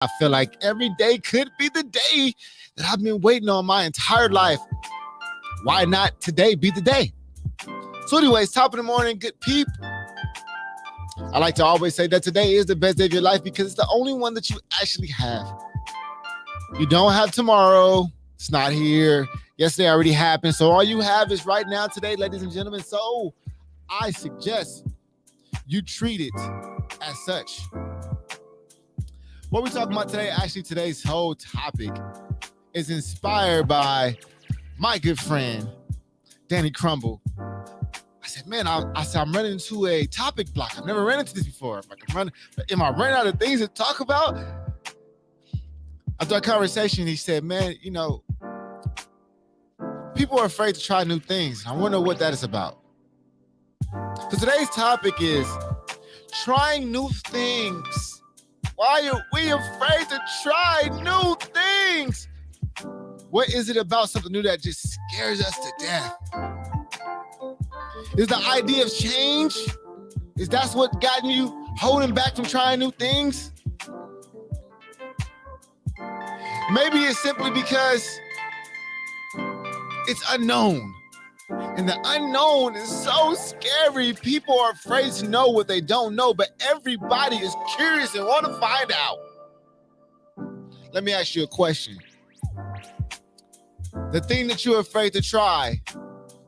I feel like every day could be the day that I've been waiting on my entire life. Why not today be the day? So, anyways, top of the morning, good peep. I like to always say that today is the best day of your life because it's the only one that you actually have. You don't have tomorrow. It's not here. Yesterday already happened. So all you have is right now today, ladies and gentlemen. So I suggest you treat it as such. What we're talking about today, actually today's whole topic is inspired by my good friend, Danny Crumble. I said, man, I'm running into a topic block. I've never ran into this before. Am I running out of things to talk about? After our conversation, he said, man, people are afraid to try new things. I wonder what that is about. So today's topic is trying new things. Why are we afraid to try new things? What is it about something new that just scares us to death? Is the idea of change? Is that what got you holding back from trying new things? Maybe it's simply because it's unknown. And the unknown is so scary. People are afraid to know what they don't know, but everybody is curious and want to find out. Let me ask you a question. The thing that you're afraid to try,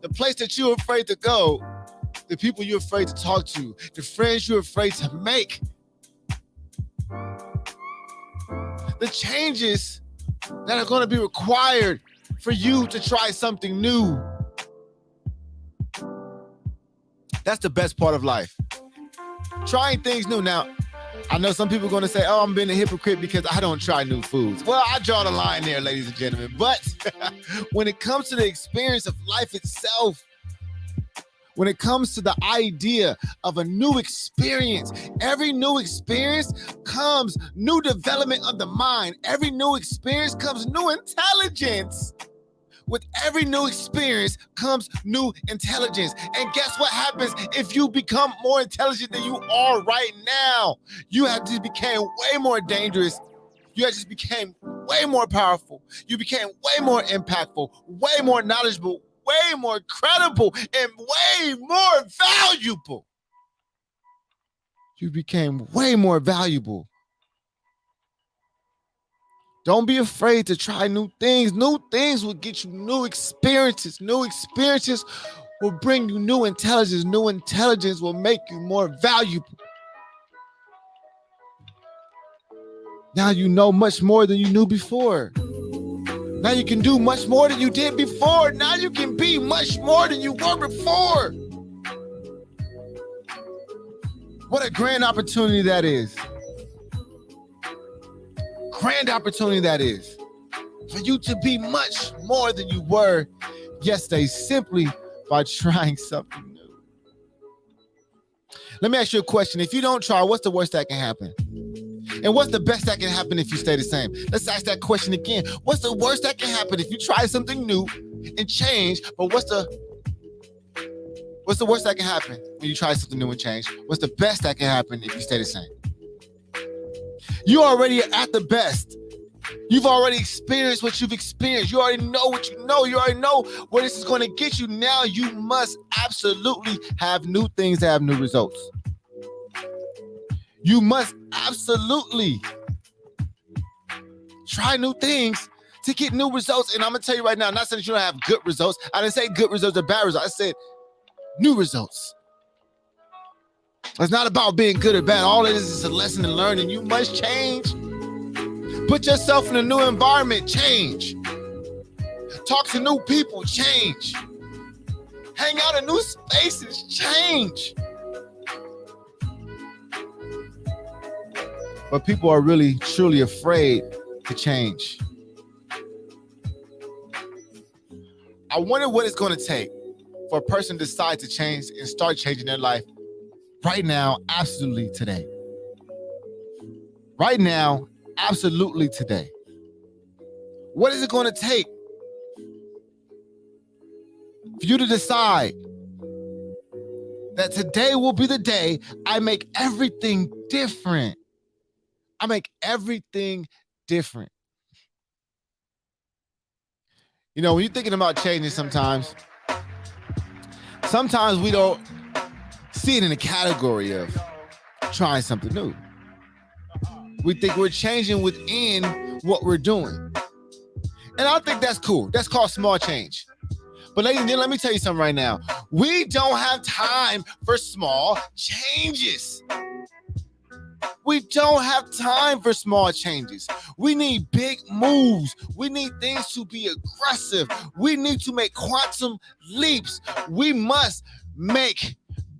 the place that you're afraid to go, the people you're afraid to talk to, the friends you're afraid to make, the changes that are going to be required for you to try something new. That's the best part of life. Trying things new. Now, I know some people are going to say, oh, I'm being a hypocrite because I don't try new foods. Well, I draw the line there, ladies and gentlemen. But when it comes to the experience of life itself, when it comes to the idea of a new experience, every new experience comes new development of the mind. Every new experience comes new intelligence. With every new experience comes new intelligence. And guess what happens if you become more intelligent than you are right now? You have just became way more dangerous. You have just became way more powerful. You became way more impactful, way more knowledgeable, way more credible, and way more valuable. You became way more valuable. Don't be afraid to try new things. New things will get you new experiences. New experiences will bring you new intelligence. New intelligence will make you more valuable. Now you know much more than you knew before. Now you can do much more than you did before. Now you can be much more than you were before. What a grand opportunity that is. Grand opportunity that is for you to be much more than you were yesterday simply by trying something new. Let me ask you a question. If you don't try, what's the worst that can happen? And what's the best that can happen if you stay the same? Let's ask that question again. What's the worst that can happen if you try something new and change? But what's the worst that can happen when you try something new and change? What's the best that can happen if you stay the same? You already at the best. You've already experienced what you've experienced. You already know what you know. You already know where this is going to get you. Now you must absolutely have new things to have new results. You must absolutely try new things to get new results. And I'm going to tell you right now, I'm not saying that you don't have good results. I didn't say good results or bad results. I said new results. It's not about being good or bad. All it is a lesson in learning. You must change. Put yourself in a new environment. Change. Talk to new people. Change. Hang out in new spaces. Change. But people are really, truly afraid to change. I wonder what it's going to take for a person to decide to change and start changing their life right now, absolutely today. Right now, absolutely today. What is it going to take for you to decide that today will be the day I make everything different? I make everything different. You know, when you're thinking about changing sometimes we don't see it in the category of trying something new. We think we're changing within what we're doing. And I think that's cool. That's called small change. But ladies and gentlemen, let me tell you something right now. We don't have time for small changes. We don't have time for small changes. We need big moves. We need things to be aggressive. We need to make quantum leaps. We must make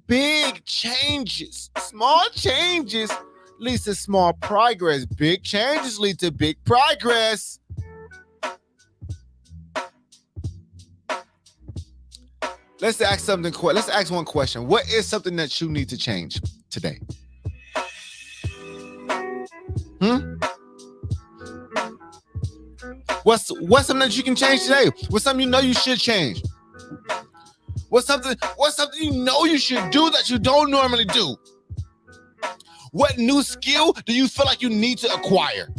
big changes. Small changes leads to small progress. Big changes lead to big progress. Let's ask one question. What is something that you need to change today? What's something that you can change today? What's something you know you should change? What's something you know you should do that you don't normally do? What new skill do you feel like you need to acquire?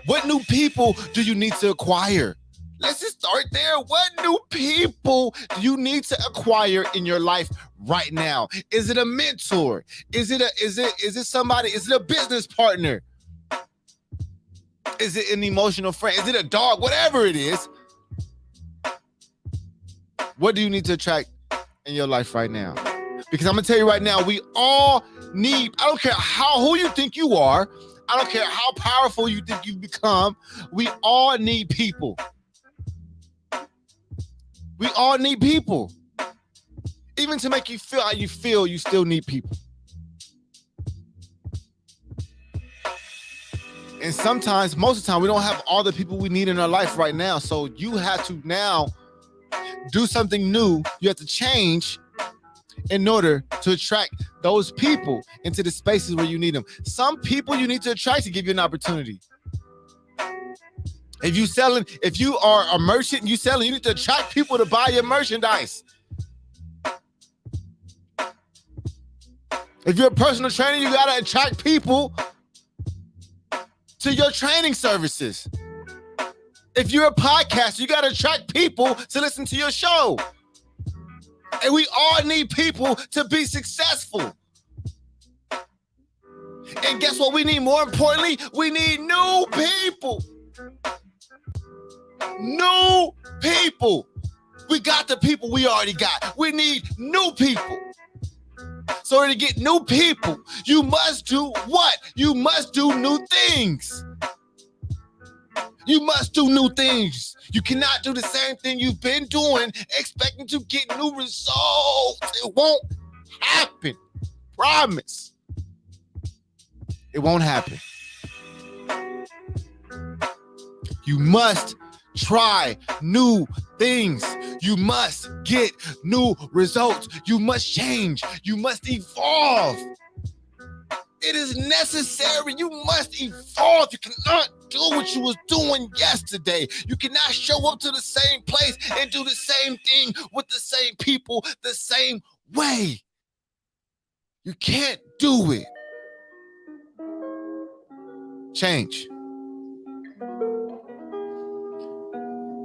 What new people do you need to acquire? Let's just start there. What new people do you need to acquire in your life right now? Is it a mentor? Is it somebody? Is it a business partner? Is it an emotional friend? Is it a dog? Whatever it is. What do you need to attract in your life right now? Because I'm gonna tell you right now, we all need, I don't care who you think you are, I don't care how powerful you think you've become, we all need people. We all need people. Even to make you feel how you feel, you still need people. And sometimes, most of the time, we don't have all the people we need in our life right now. So you have to now do something new. You have to change in order to attract those people into the spaces where you need them. Some people you need to attract to give you an opportunity. If you are a merchant and you selling, you need to attract people to buy your merchandise. If you're a personal trainer, you got to attract people to your training services. If you're a podcaster, you got to attract people to listen to your show. And we all need people to be successful. And guess what we need more importantly? We need new people. New people. We got the people we already got. We need new people. So to get new people, you must do what? You must do new things. You must do new things. You cannot do the same thing you've been doing expecting to get new results. It won't happen. Promise. It won't happen. You must try new things. You must get new results. You must change. You must evolve. It is necessary. You must evolve. You cannot do what you was doing yesterday. You cannot show up to the same place and do the same thing with the same people the same way. You can't do it. Change.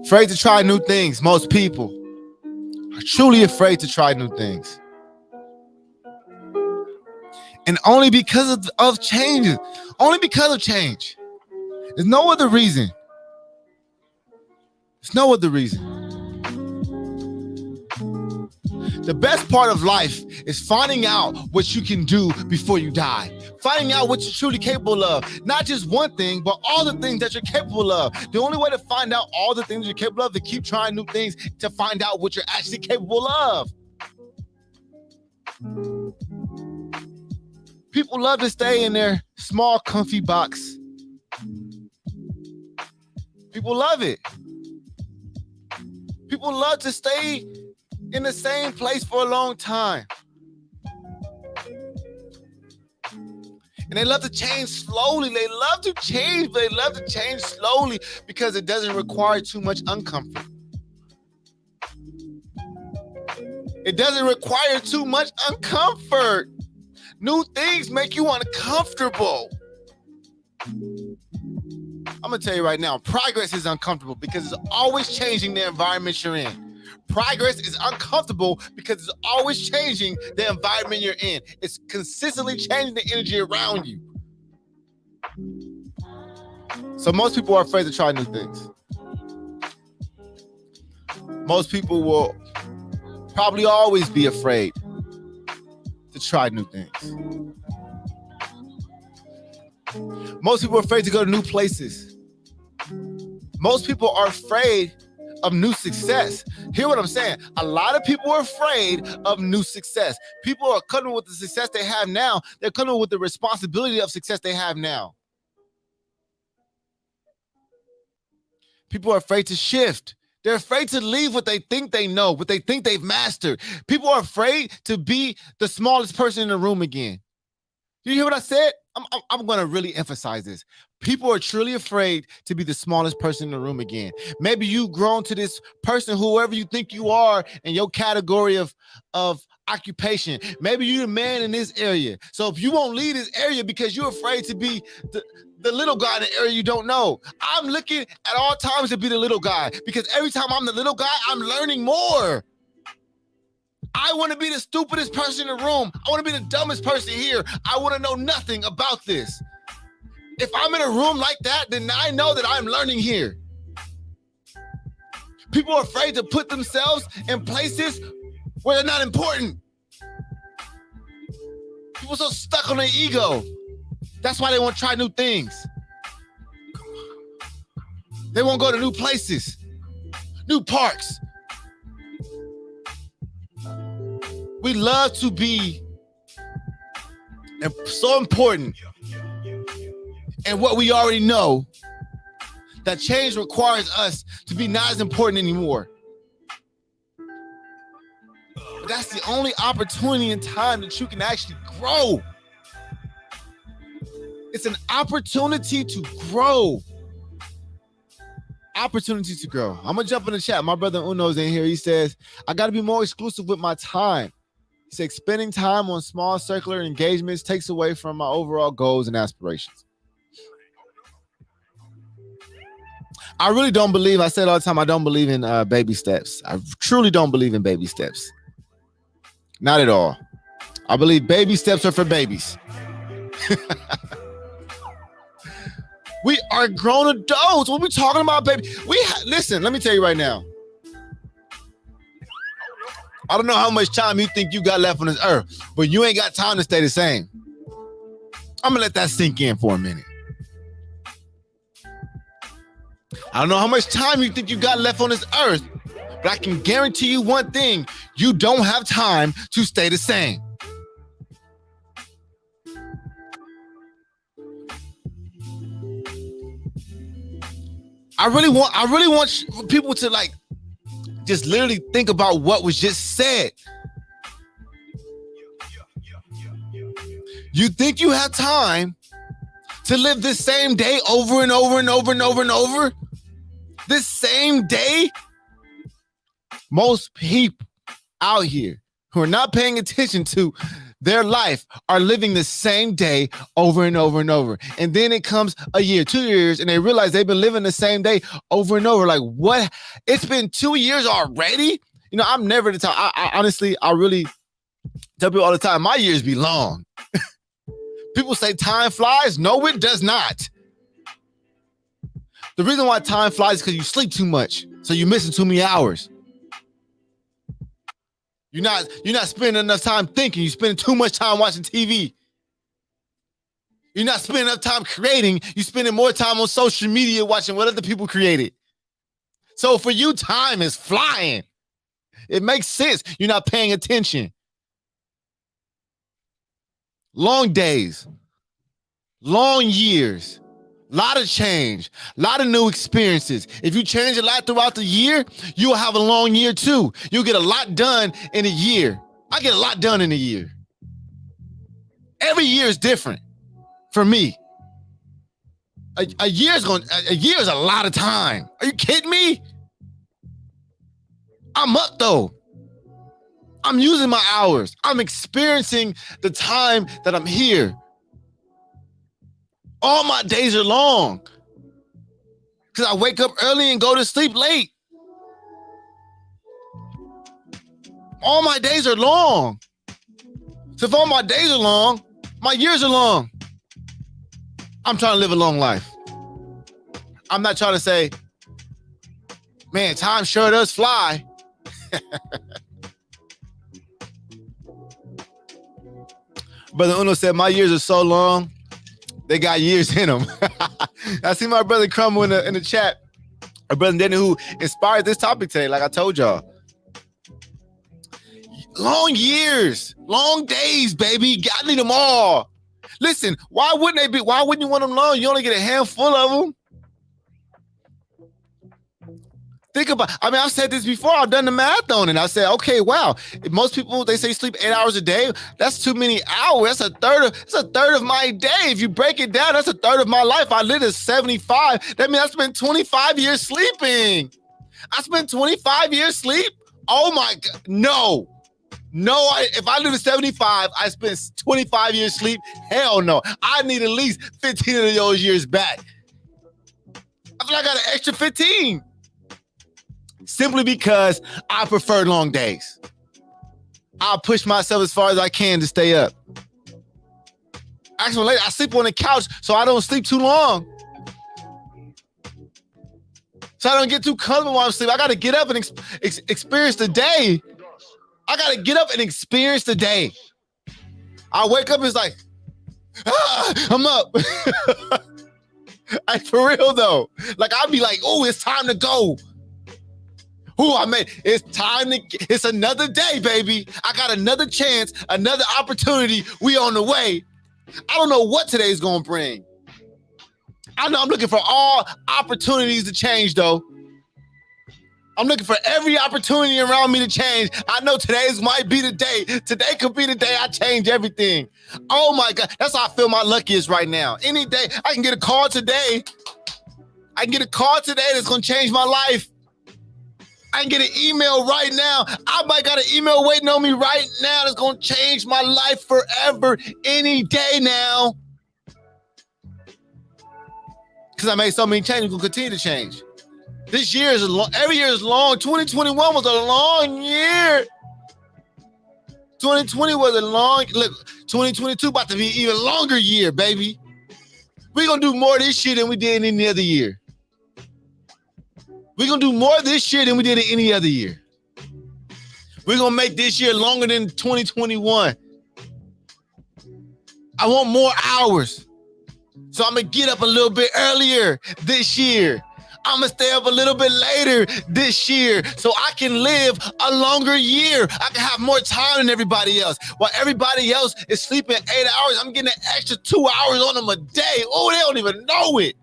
Afraid to try new things. Most people are truly afraid to try new things. And only because of change. Only because of change. There's no other reason. There's no other reason. The best part of life is finding out what you can do before you die. Finding out what you're truly capable of. Not just one thing, but all the things that you're capable of. The only way to find out all the things you're capable of is to keep trying new things to find out what you're actually capable of. People love to stay in their small, comfy box. People love it. People love to stay in the same place for a long time. And they love to change slowly. They love to change, but they love to change slowly because it doesn't require too much uncomfort. It doesn't require too much uncomfort. New things make you uncomfortable. I'm gonna tell you right now, progress is uncomfortable because it's always changing the environment you're in. Progress is uncomfortable because it's always changing the environment you're in. It's consistently changing the energy around you. So most people are afraid to try new things. Most people will probably always be afraid to try new things. Most people are afraid to go to new places. Most people are afraid of new success. Hear what I'm saying? A lot of people are afraid of new success. People are coming with the success they have now. They're coming with the responsibility of success they have now. People are afraid to shift. They're afraid to leave what they think they know, what they think they've mastered. People are afraid to be the smallest person in the room again. You hear what I said? I'm going to really emphasize this. People are truly afraid to be the smallest person in the room again. Maybe you've grown to this person, whoever you think you are in your category of occupation. Maybe you're the man in this area. So if you won't leave this area because you're afraid to be the little guy in the area you don't know, I'm looking at all times to be the little guy because every time I'm the little guy, I'm learning more. I want to be the stupidest person in the room. I want to be the dumbest person here. I want to know nothing about this. If I'm in a room like that, then I know that I'm learning here. People are afraid to put themselves in places where they're not important. People are so stuck on their ego. That's why they won't try new things. They won't go to new places, new parks. We love to be so important in what we already know that change requires us to be not as important anymore. But that's the only opportunity in time that you can actually grow. It's an opportunity to grow. Opportunity to grow. I'm going to jump in the chat. My brother Uno's in here. He says, I got to be more exclusive with my time. He said, spending time on small circular engagements takes away from my overall goals and aspirations. I really don't believe, I said all the time, I don't believe in baby steps. I truly don't believe in baby steps. Not at all. I believe baby steps are for babies. We are grown adults. When we're talking about baby, listen, let me tell you right now. I don't know how much time you think you got left on this earth, but you ain't got time to stay the same. I'm gonna let that sink in for a minute. I don't know how much time you think you got left on this earth, but I can guarantee you one thing: you don't have time to stay the same. I really want people to just literally think about what was just said. You think you have time to live this same day over and over and over and over and over? This same day? Most people out here who are not paying attention to their life are living the same day over and over and over. And then it comes a year, 2 years, and they realize they've been living the same day over and over. Like, what? It's been 2 years already? You know, I'm never the time. I honestly, I really tell people all the time, my years be long. People say time flies. No, it does not. The reason why time flies is because you sleep too much. So you're missing too many hours. You're not spending enough time thinking. You're spending too much time watching TV. You're not spending enough time creating. You're spending more time on social media watching what other people created. So for you, time is flying. It makes sense. You're not paying attention. Long days, long years, a lot of change, a lot of new experiences. If you change a lot throughout the year, you'll have a long year too. You'll get a lot done in a year. I get a lot done in a year. Every year is different for me. A year is a lot of time. Are you kidding me? I'm up though. I'm using my hours. I'm experiencing the time that I'm here. All my days are long because I wake up early and go to sleep late. All my days are long. So if all my days are long, my years are long. I'm trying to live a long life. I'm not trying to say, man, time sure does fly. Brother Uno said, my years are so long, they got years in them. I see my brother Crumble in the chat. My brother Danny, who inspired this topic today, like I told y'all. Long years, long days, baby. I need them all. Listen, why wouldn't you want them long? You only get a handful of them. Think about, I've said this before. I've done the math on it. I said, okay, wow. If most people, they say sleep 8 hours a day. That's too many hours. That's a third of my day. If you break it down, that's a third of my life. I lived at 75. That means I spent 25 years sleeping. I spent 25 years sleep. Oh my God. No, if I live at 75, I spent 25 years sleep. Hell no. I need at least 15 of those years back. I feel like I got an extra 15. Simply because I prefer long days. I'll push myself as far as I can to stay up. Actually, I sleep on the couch so I don't sleep too long. So I don't get too comfortable while I'm sleeping. I got to get up and experience the day. I got to get up and experience the day. I wake up and it's like, I'm up. For real though. Like I'll be like, oh, it's time to go. It's another day, baby. I got another chance, another opportunity. We on the way. I don't know what today's gonna bring. I know I'm looking for all opportunities to change though. I'm looking for every opportunity around me to change. I know today's might be the day. Today could be the day I change everything. Oh my God, that's how I feel my luckiest right now. Any day, I can get a call today. That's gonna change my life. I can get an email right now. I might got an email waiting on me right now that's going to change my life forever any day now. Because I made so many changes, going to continue to change. This year is long. Every year is long. 2021 was a long year. 2020 was a long, look, 2022 about to be an even longer year, baby. We're going to do more this year than we did any other year. We're going to do more this year than we did in any other year. We're going to make this year longer than 2021. I want more hours. So I'm going to get up a little bit earlier this year. I'm going to stay up a little bit later this year so I can live a longer year. I can have more time than everybody else. While everybody else is sleeping 8 hours, I'm getting an extra 2 hours on them a day. Oh, they don't even know it.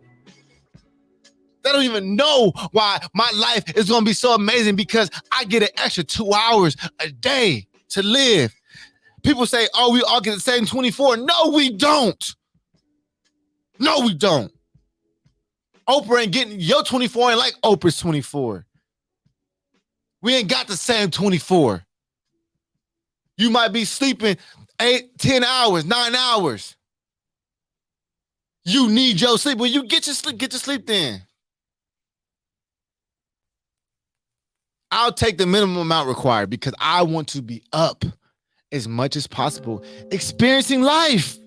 They don't even know why my life is going to be so amazing because I get an extra 2 hours a day to live. People say, oh, we all get the same 24. No, we don't. No, we don't. Oprah ain't getting your 24 ain't like Oprah's 24. We ain't got the same 24. You might be sleeping 8, 10 hours, 9 hours. You need your sleep. When you get your sleep then. I'll take the minimum amount required because I want to be up as much as possible, experiencing life.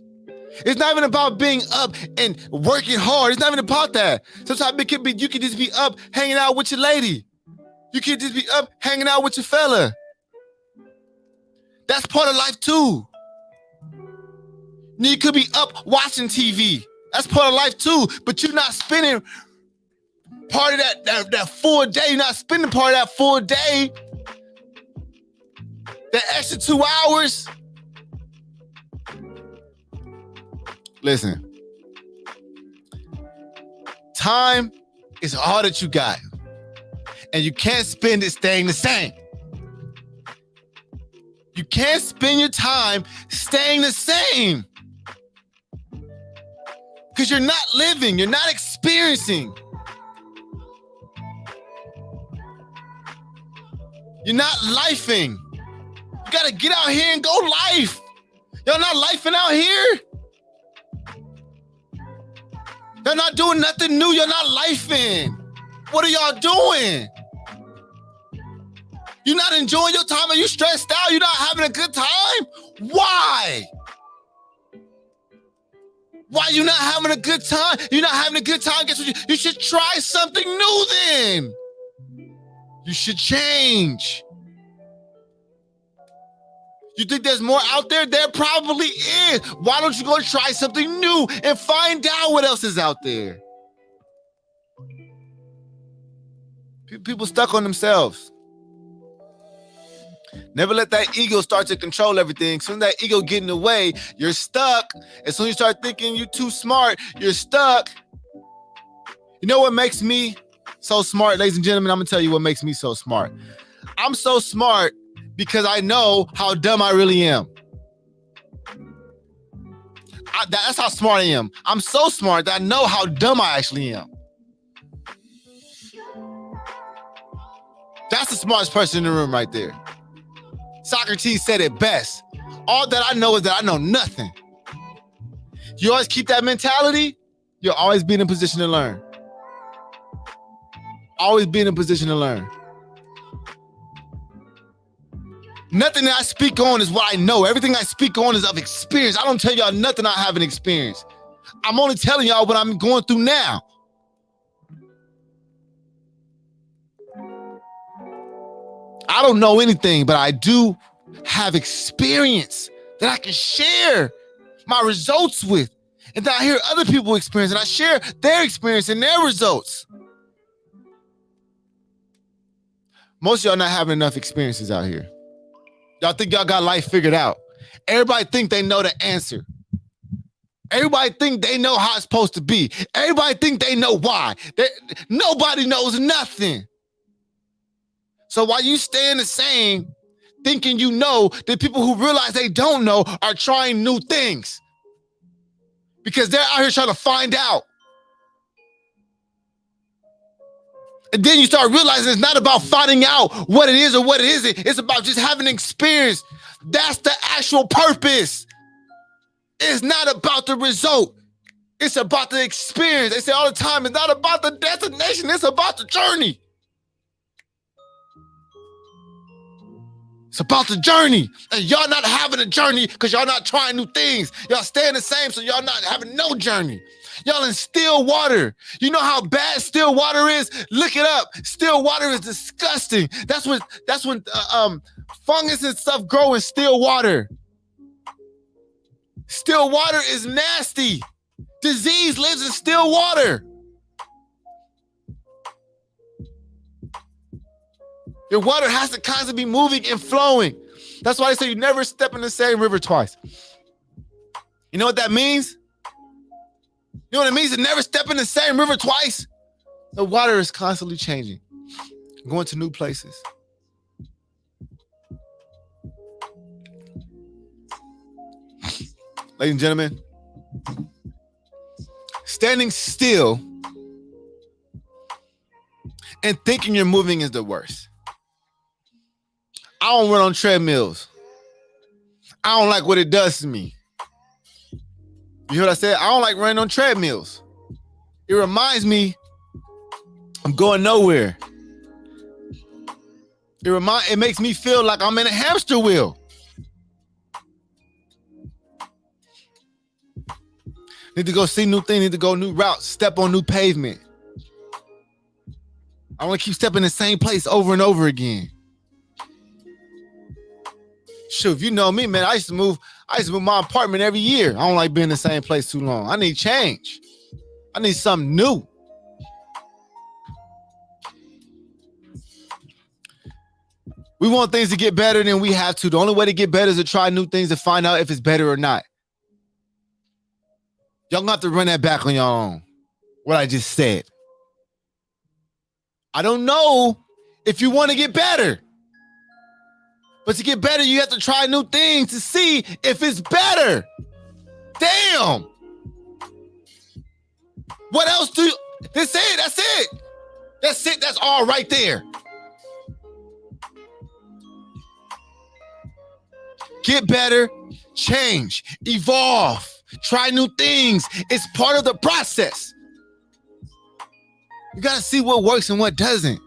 It's not even about being up and working hard. It's not even about that. Sometimes you can just be up hanging out with your lady. You can just be up hanging out with your fella. That's part of life too. You could be up watching TV. That's part of life too, but you're not spending part of that full day. You're not spending part of that full day. That extra 2 hours. Listen. Time is all that you got. And you can't spend it staying the same. You can't spend your time staying the same. Because you're not living. You're not experiencing. You're not lifing. You gotta get out here and go life. Y'all not lifing out here. Y'all not doing nothing new. You're not lifing. What are y'all doing? You're not enjoying your time. Are you stressed out? You're not having a good time? Why? Why you not having a good time? You're not having a good time. Guess what? You should try something new then. You should change. You think there's more out there? There probably is. Why don't you go try something new and find out what else is out there? People stuck on themselves. Never let that ego start to control everything. As soon as that ego get in the way, you're stuck. As soon as you start thinking you're too smart, you're stuck. You know what makes me so smart, ladies and gentlemen? I'm going to tell you what makes me so smart. I'm so smart because I know how dumb I really am. That's how smart I am. I'm so smart that I know how dumb I actually am. That's the smartest person in the room right there. Socrates said it best. All that I know is that I know nothing. You always keep that mentality, you'll always be in a position to learn. Always be in a position to learn. Nothing that I speak on is what I know. Everything I speak on is of experience. I don't tell y'all nothing I haven't experienced. I'm only telling y'all what I'm going through now. I don't know anything, but I do have experience that I can share my results with, and that I hear other people experience, and I share their experience and their results. Most of y'all not having enough experiences out here. Y'all think y'all got life figured out. Everybody think they know the answer. Everybody think they know how it's supposed to be. Everybody think they know why. Nobody knows nothing. So while you staying the same, thinking you know, the people who realize they don't know are trying new things. Because they're out here trying to find out. And then you start realizing it's not about finding out what it is or what it isn't. It's about just having an experience. That's the actual purpose. It's not about the result. It's about the experience. They say all the time, it's not about the destination. It's about the journey. It's about the journey. And y'all not having a journey because y'all not trying new things. Y'all staying the same, so y'all not having no journey. Y'all in still water. You know how bad still water is? Look it up. Still water is disgusting. That's when fungus and stuff grow in still water. Still water is nasty. Disease lives in still water. Your water has to constantly be moving and flowing. That's why they say you never step in the same river twice. You know what that means? You know what it means to never step in the same river twice? The water is constantly changing, going to new places. Ladies and gentlemen, standing still and thinking you're moving is the worst. I don't run on treadmills. I don't like what it does to me. You hear what I said? I don't like running on treadmills. It reminds me I'm going nowhere. It makes me feel like I'm in a hamster wheel. Need to go see new things, need to go new routes, step on new pavement. I want to keep stepping in the same place over and over again. Shoot, if you know me, man, I used to move my apartment every year. I don't like being in the same place too long. I need change. I need something new. We want things to get better than we have to. The only way to get better is to try new things to find out if it's better or not. Y'all gonna have to run that back on your own. What I just said. I don't know if you want to get better. But to get better, you have to try new things to see if it's better. Damn. What else do you? That's it. That's it. That's it. That's all right there. get better, change, evolve, try new things. It's part of the process. You got to see what works and what doesn't.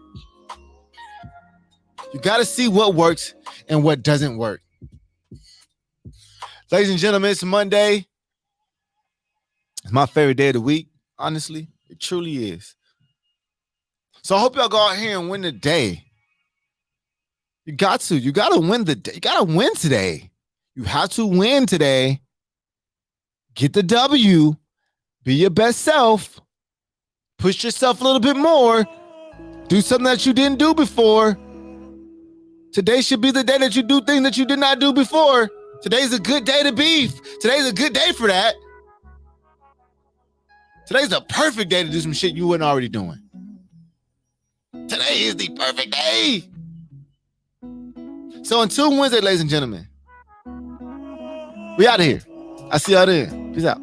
You got to see what works and what doesn't work. Ladies and gentlemen, it's Monday. It's my favorite day of the week, honestly. It truly is. So I hope y'all go out here and win the day. You got to. You got to win the day. You got to win today. You have to win today. Get the W. Be your best self. Push yourself a little bit more. Do something that you didn't do before. Today should be the day that you do things that you did not do before. Today's a good day to be. Today's a good day for that. Today's the perfect day to do some shit you weren't already doing. Today is the perfect day. So until Wednesday, ladies and gentlemen, we out of here. I see y'all then. Peace out.